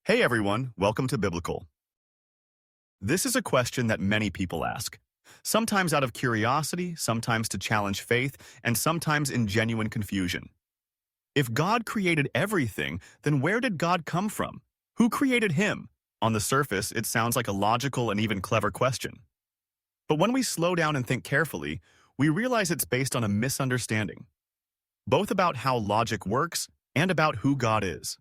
Hey everyone, welcome to Biblical. This is a question that many people ask, sometimes out of curiosity, sometimes to challenge faith, and sometimes in genuine confusion. If God created everything, then where did God come from? Who created him? On the surface, it sounds like a logical and even clever question. But when we slow down and think carefully, we realize it's based on a misunderstanding, both about how logic works and about who God is.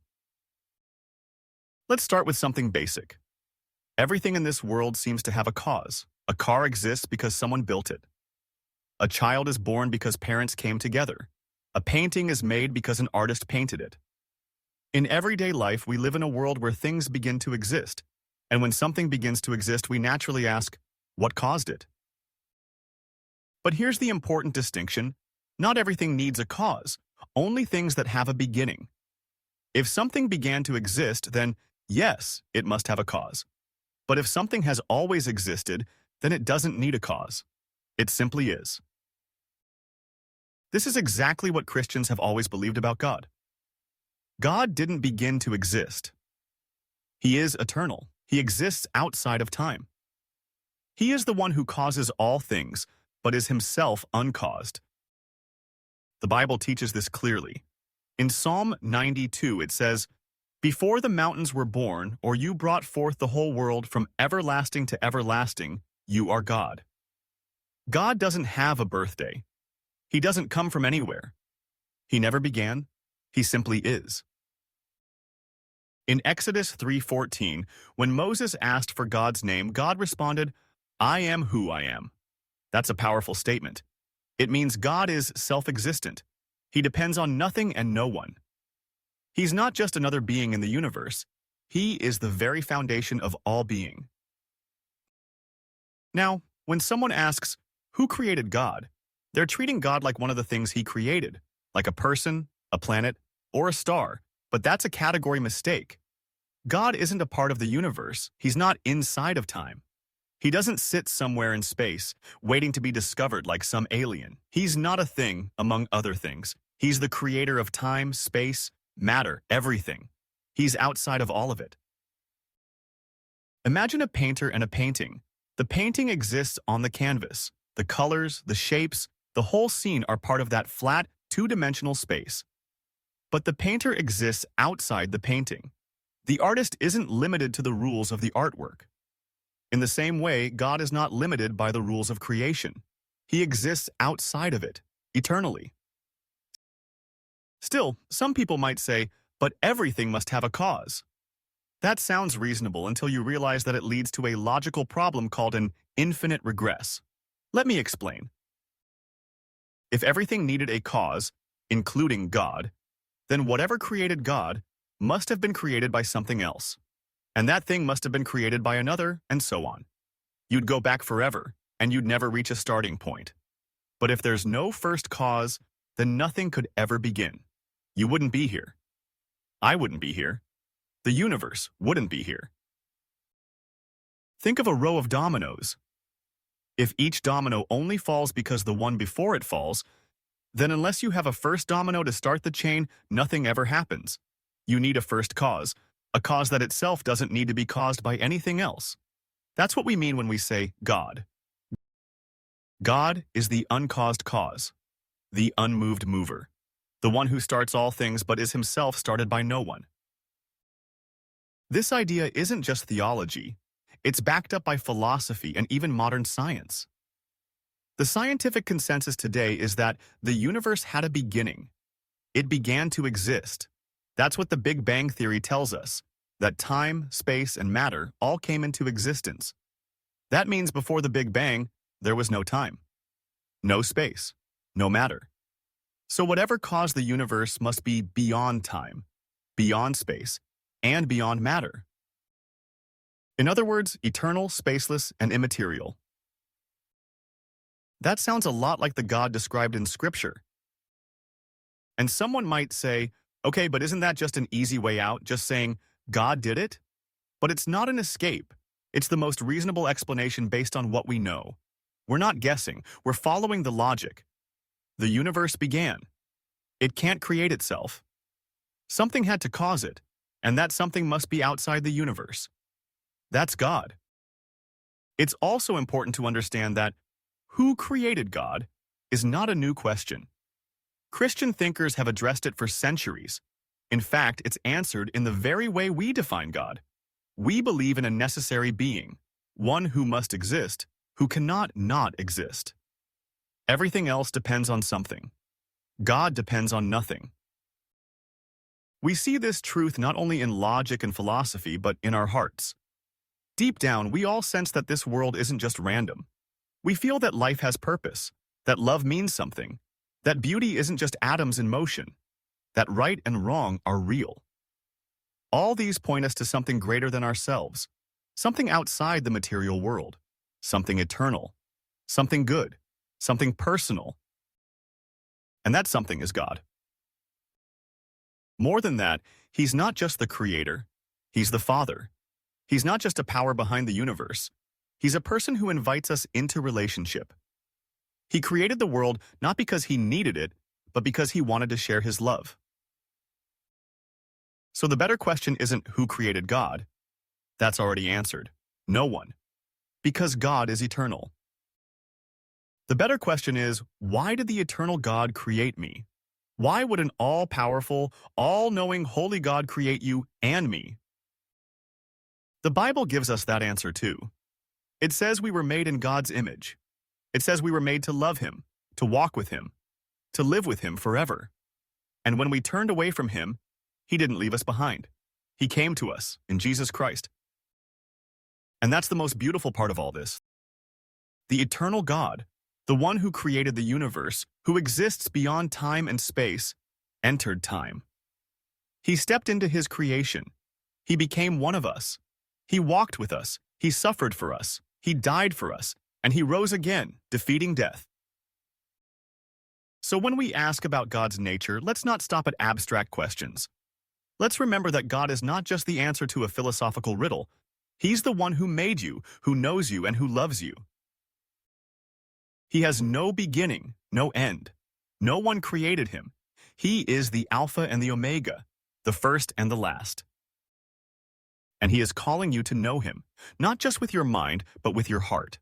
Let's start with something basic. Everything in this world seems to have a cause. A car exists because someone built it. A child is born because parents came together. A painting is made because an artist painted it. In everyday life, we live in a world where things begin to exist. And when something begins to exist, we naturally ask, what caused it? But here's the important distinction. Not everything needs a cause, only things that have a beginning. If something began to exist, then yes, it must have a cause. But if something has always existed, then it doesn't need a cause. It simply is. This is exactly what Christians have always believed about God. God didn't begin to exist. He is eternal. He exists outside of time. He is the one who causes all things, but is himself uncaused. The Bible teaches this clearly. In Psalm 92, it says, "Before the mountains were born, or you brought forth the whole world from everlasting to everlasting, you are God." God doesn't have a birthday. He doesn't come from anywhere. He never began. He simply is. In Exodus 3:14, when Moses asked for God's name, God responded, "I am who I am." That's a powerful statement. It means God is self-existent. He depends on nothing and no one. He's not just another being in the universe. He is the very foundation of all being. Now, when someone asks, who created God? They're treating God like one of the things he created, like a person, a planet, or a star, but that's a category mistake. God isn't a part of the universe. He's not inside of time. He doesn't sit somewhere in space, waiting to be discovered like some alien. He's not a thing among other things. He's the creator of time, space, matter, everything. He's outside of all of it. Imagine a painter and a painting. The painting exists on the canvas. The colors, the shapes, the whole scene are part of that flat, two-dimensional space. But the painter exists outside the painting. The artist isn't limited to the rules of the artwork. In the same way, God is not limited by the rules of creation. He exists outside of it, eternally. Still, some people might say, but everything must have a cause. That sounds reasonable until you realize that it leads to a logical problem called an infinite regress. Let me explain. If everything needed a cause, including God, then whatever created God must have been created by something else. And that thing must have been created by another, and so on. You'd go back forever, and you'd never reach a starting point. But if there's no first cause, then nothing could ever begin. You wouldn't be here. I wouldn't be here. The universe wouldn't be here. Think of a row of dominoes. If each domino only falls because the one before it falls, then unless you have a first domino to start the chain, nothing ever happens. You need a first cause, a cause that itself doesn't need to be caused by anything else. That's what we mean when we say God. God is the uncaused cause, the unmoved mover, the one who starts all things but is himself started by no one. This idea isn't just theology. It's backed up by philosophy and even modern science. The scientific consensus today is that the universe had a beginning. It began to exist. That's what the Big Bang Theory tells us, that time, space, and matter all came into existence. That means before the Big Bang, there was no time, no space, no matter. So whatever caused the universe must be beyond time, beyond space, and beyond matter. In other words, eternal, spaceless, and immaterial. That sounds a lot like the God described in Scripture. And someone might say, okay, but isn't that just an easy way out, just saying, God did it? But it's not an escape. It's the most reasonable explanation based on what we know. We're not guessing. We're following the logic. The universe began. It can't create itself. Something had to cause it, and that something must be outside the universe. That's God. It's also important to understand that who created God is not a new question. Christian thinkers have addressed it for centuries. In fact, it's answered in the very way we define God. We believe in a necessary being, one who must exist, who cannot not exist. Everything else depends on something. God depends on nothing. We see this truth not only in logic and philosophy, but in our hearts. Deep down, we all sense that this world isn't just random. We feel that life has purpose, that love means something, that beauty isn't just atoms in motion, that right and wrong are real. All these point us to something greater than ourselves, something outside the material world, something eternal, something good, something personal. And that something is God. More than that, He's not just the Creator, He's the Father. He's not just a power behind the universe. He's a person who invites us into relationship. He created the world not because He needed it, but because He wanted to share His love. So the better question isn't who created God. That's already answered. No one. Because God is eternal. The better question is, why did the eternal God create me? Why would an all-powerful, all-knowing, holy God create you and me? The Bible gives us that answer too. It says we were made in God's image. It says we were made to love Him, to walk with Him, to live with Him forever. And when we turned away from Him, He didn't leave us behind. He came to us in Jesus Christ. And that's the most beautiful part of all this. The eternal God, the one who created the universe, who exists beyond time and space, entered time. He stepped into His creation. He became one of us. He walked with us. He suffered for us. He died for us. And He rose again, defeating death. So when we ask about God's nature, let's not stop at abstract questions. Let's remember that God is not just the answer to a philosophical riddle. He's the one who made you, who knows you, and who loves you. He has no beginning, no end. No one created Him. He is the Alpha and the Omega, the first and the last. And He is calling you to know Him, not just with your mind, but with your heart.